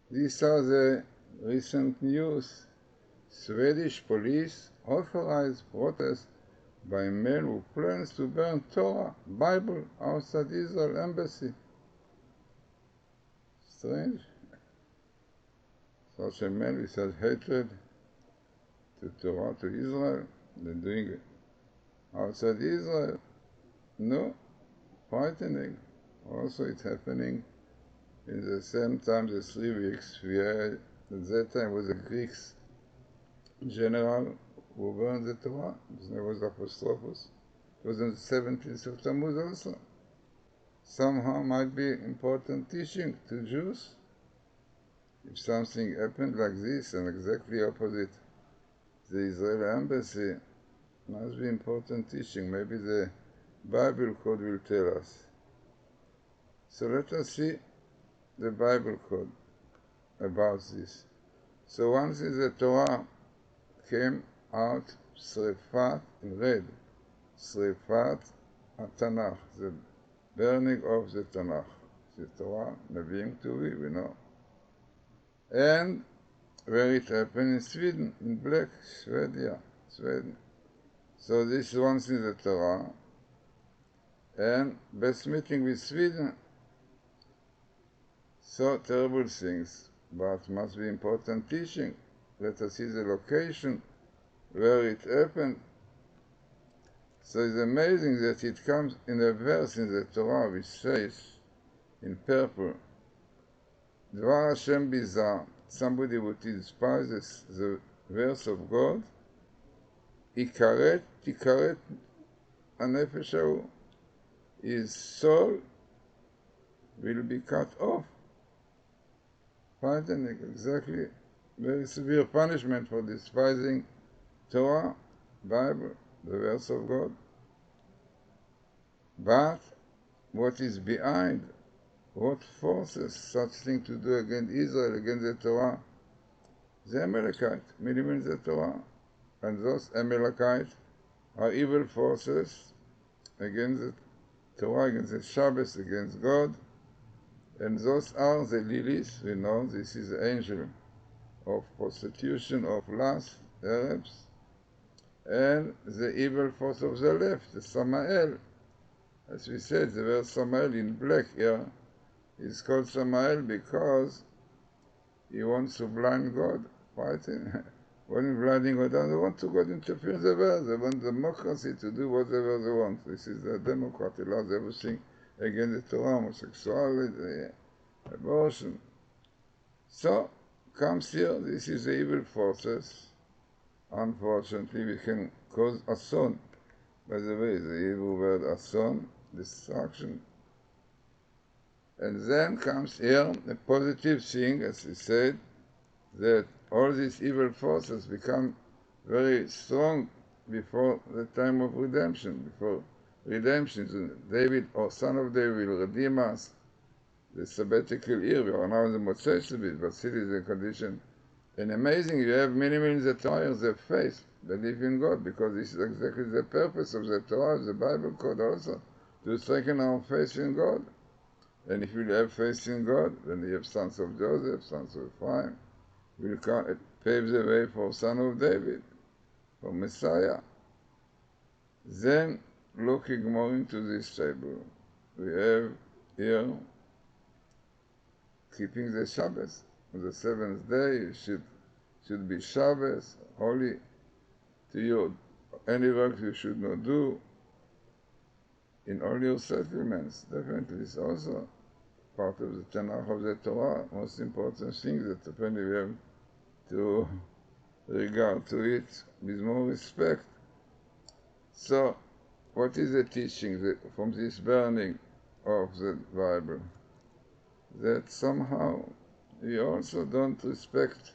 These are the recent news. Swedish police authorized protest by man who plans to burn Torah, Bible, outside Israel embassy. Strange. Such a man with such hatred to Torah, to Israel, they're doing it outside Israel. No, frightening. Also, it's happening in the same time, the 3 weeks, we had, at that time was a Greek general who burned the Torah. His name was Apostrophos. It was on the 17th of Tammuz also. Somehow might be important teaching to Jews. If something happened like this and exactly opposite the Israeli embassy, must be important teaching. Maybe the Bible code will tell us. So let us see the Bible code about this. So once the Torah came out, Srefat in red, Srefat Tanakh, the burning of the Tanakh, the Torah, Nevi'im, Tuvi, we know. And where it happened in Sweden, in black, Sweden. So this is once in the Torah. And best meeting with Sweden, so terrible things, but must be important teaching. Let us see the location where it happened. So it's amazing that it comes in a verse in the Torah which says, in purple, Dvar Hashem Bizar, somebody who despises the verse of God, Tikaret Hanefesh Hahu, his soul will be cut off. Frightening, exactly. Very severe punishment for despising Torah, Bible, the verse of God. But what is behind, what forces such thing to do against Israel, against the Torah? The Amalekite, meaning the Torah. And those Amalekites are evil forces against the Torah, against the Shabbos, against God. And those are the lilies, we know, this is the angel of prostitution, of lust, Arabs, and the evil force of the left, the Samael. As we said, the word Samael in black here is called Samael because he wants to blind God, fighting. When blinding God, they want to God interfere in the world. They want democracy to do whatever they want. This is the Democrat, allows everything against the Torah, homosexuality, abortion. So, comes here, this is the evil forces. Unfortunately, we can cause ason. By the way, the Hebrew word ason, destruction. And then comes here a positive thing, as we said, that all these evil forces become very strong before the time of redemption, before redemption. David, or son of David, will redeem us. The sabbatical year, we are now in the Motzei Shabbat, but still is a condition. And amazing, you have many in the Torah, the faith, believe in God, because this is exactly the purpose of the Torah, the Bible code also, to strengthen our faith in God. And if you have faith in God, then you have sons of Joseph, sons of Ephraim, will pave the way for son of David, for Messiah. Then, looking more into this table, we have here keeping the Shabbos. On the seventh day, you should be Shabbos, holy to you. Any work you should not do in all your settlements. Definitely, it's also part of the Tanakh of the Torah, most important thing that apparently we have to regard to it with more respect. So, what is the teaching from this burning of the Bible? That somehow we also don't respect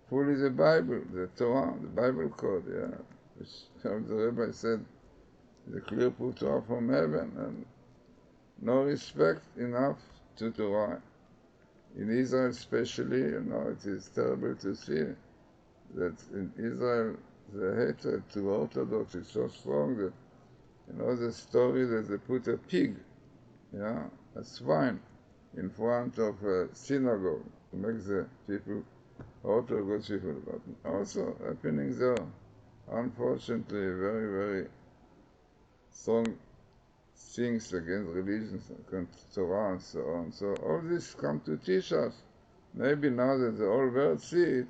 fully the Bible, the Torah, the Bible code, which the Rabbi said, the clear put Torah from heaven, and no respect enough to Torah. In Israel especially, it is terrible to see that in Israel the hatred to Orthodox is so strong that, the story that they put a pig, a swine, in front of a synagogue to make the people Orthodox people, but also happening there, unfortunately, very, very strong things against religions, against Torah, and so on. So all this come to teach us. Maybe now that the whole world see it,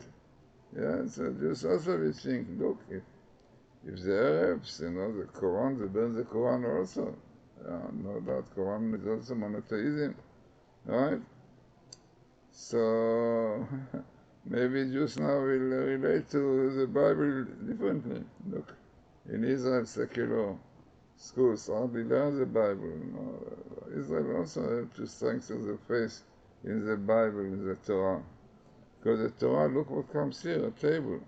yeah, so Jews also will think, look, if the Arabs, the Quran, they burn the Quran also. Yeah, no doubt Quran is also monotheism, right? So maybe Jews now will relate to the Bible differently. Look, in Israel, secular schools hardly learn the Bible. Israel also helped to strengthen the faith in the Bible, in the Torah. Because the Torah, look what comes here, a table.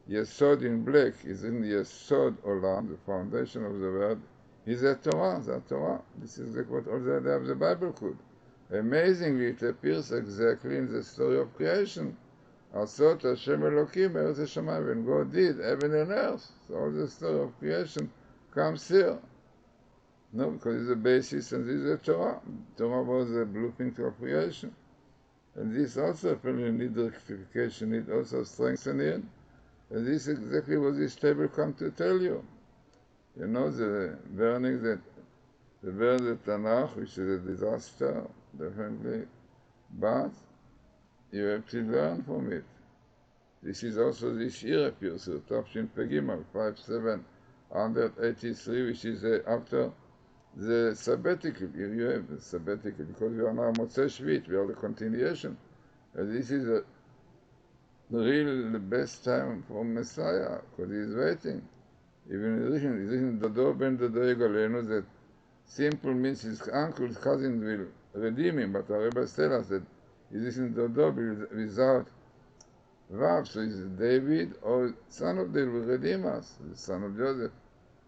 Yesod in black is in Yesod Olam, the foundation of the world, is the Torah, the Torah. This is like what all the idea of the Bible could. Amazingly, it appears exactly in the story of creation. Asot Hashem Elokim Eretz Hashemayim, when God did heaven and earth. So all the story of creation comes here. No, because it's the basis and this is the Torah. Torah was the blueprint of creation. And this also apparently needs rectification, needs also strengthening. And this is exactly what this table comes to tell you. You know, the burning the Tanakh, which is a disaster, definitely, but you have to learn from it. This is also this year appears, so Tafshin Pegimal 5783, which is after the sabbatical. Here you have the sabbatical, because we are now Motzei Shvit, we are the continuation. And this is the best time for Messiah, because he is waiting. Even in Dodo ben Dodo Yegolenu, that simple means his uncle, his cousin will redeem him, but our rabbis tell us that he is in Dodo without Vav, so he's David, or son of David will redeem us, the son of Joseph.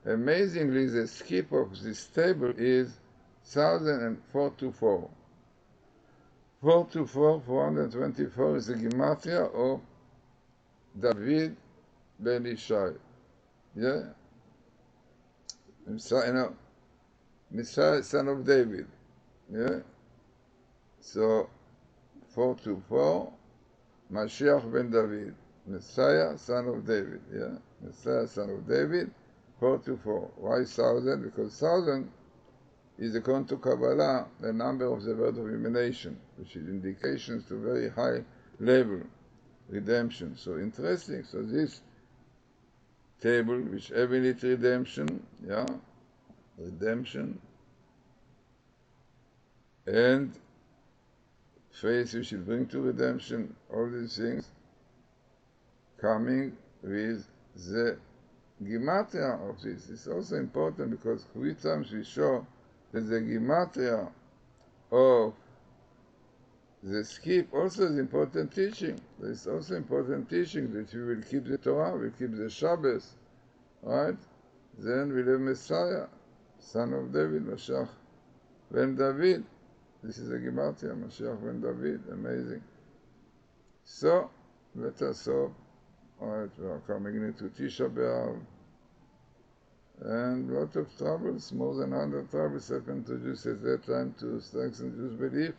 Amazingly, the skip of this table is 1004. 424, 424 is the Gematria of David ben Ishai. Yeah? Messiah, son of David. Yeah? So, 424, Mashiach ben David. Messiah, son of David. Yeah? Messiah, son of David, 424. Why 1,000? Because 1,000 is according to Kabbalah the number of the word of emanation, which is indications to very high level redemption. So interesting. So this table, which every needs redemption, yeah, redemption, and faith which will bring to redemption, all these things coming with the Gematria of this. It's also important because 3 times we show that the Gematria of the skip also is important teaching. There is also important teaching that we will keep the Torah, we keep the Shabbos, right? Then we'll have Messiah, son of David, Mashiach ben David. This is the Gematria, Mashiach ben David, amazing. So, let us hope, alright, we are coming into Tisha B'Av, and a lot of troubles, more than 100 troubles happened to Jews at that time to strengthen Jews' belief,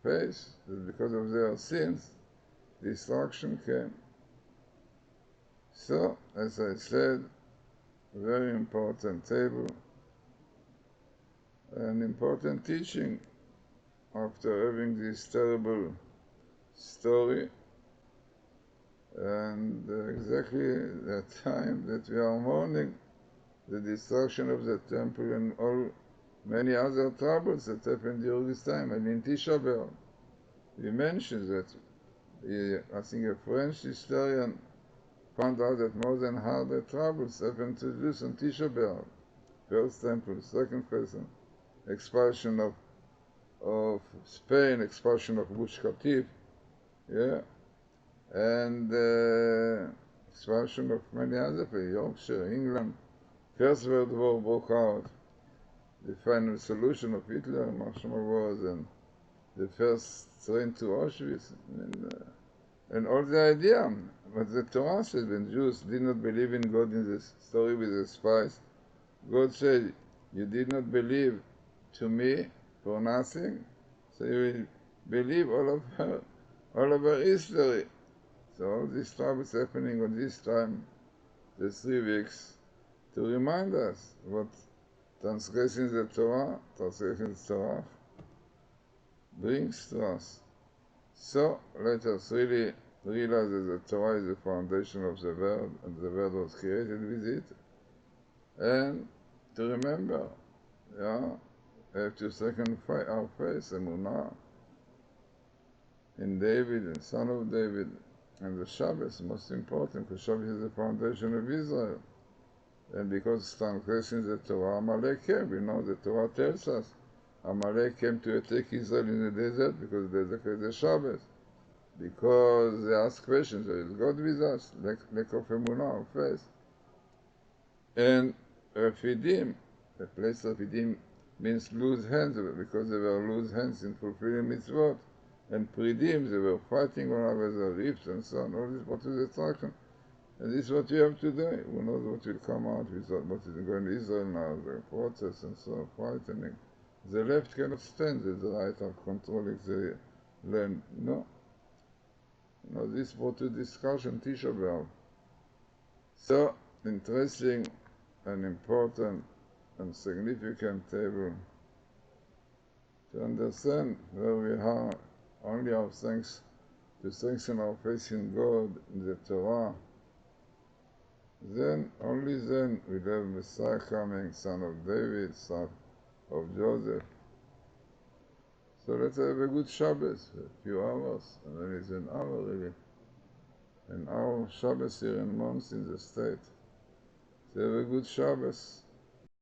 faith, that because of their sins, destruction came. So, as I said, very important table, an important teaching after having this terrible story, and exactly the time that we are mourning the destruction of the temple and all many other troubles that happened during this time. And in Tisha B'Av, we mentioned that I think a French historian found out that more than 100 troubles happened to Jews on Tisha B'Av. First temple, second person, expulsion of Spain, expulsion of Gush Katif, yeah, and expulsion of many other places, Yorkshire, England. First World War broke out, the final solution of Hitler, martial wars, and the first train to Auschwitz, and all the idea. But the Torah said when Jews did not believe in God in this story with the spies, God said, you did not believe to me for nothing, So you will believe all of her history. So all this trouble is happening on this time, the 3 weeks, to remind us what transgressing the Torah brings to us. So let us really realize that the Torah is the foundation of the world, and the world was created with it. And to remember, we have to sacrifice our faith, emunah, in David and son of David. And the Shabbos, most important, because Shabbos is the foundation of Israel. And because transgressing the Torah, Amalek came. We know the Torah tells us Amalek came to attack Israel in the desert because they desecrated the Shabbos. Because they ask questions, is God with us? Lack of emunah, of faith. And Refidim, the place of Refidim means loose hands, because they were loose hands in fulfilling mitzvot. And Pridim, they were fighting one another, rifts and so on. All this brought to destruction. And this is what we have today. Who knows what will come out with what is going to Israel now, the protests and so on, frightening. The left cannot stand the right of controlling the land. No. No, this brought to discussion Tisha B'Av. So, interesting and important and significant table to understand where we are. Only our thanks to strengthen our faith in God, in the Torah. Then, only then, we'll have Messiah coming, son of David, son of Joseph. So let's have a good Shabbos, a few hours, and then it's an hour really. An hour Shabbos here in Mons in the state. So have a good Shabbos.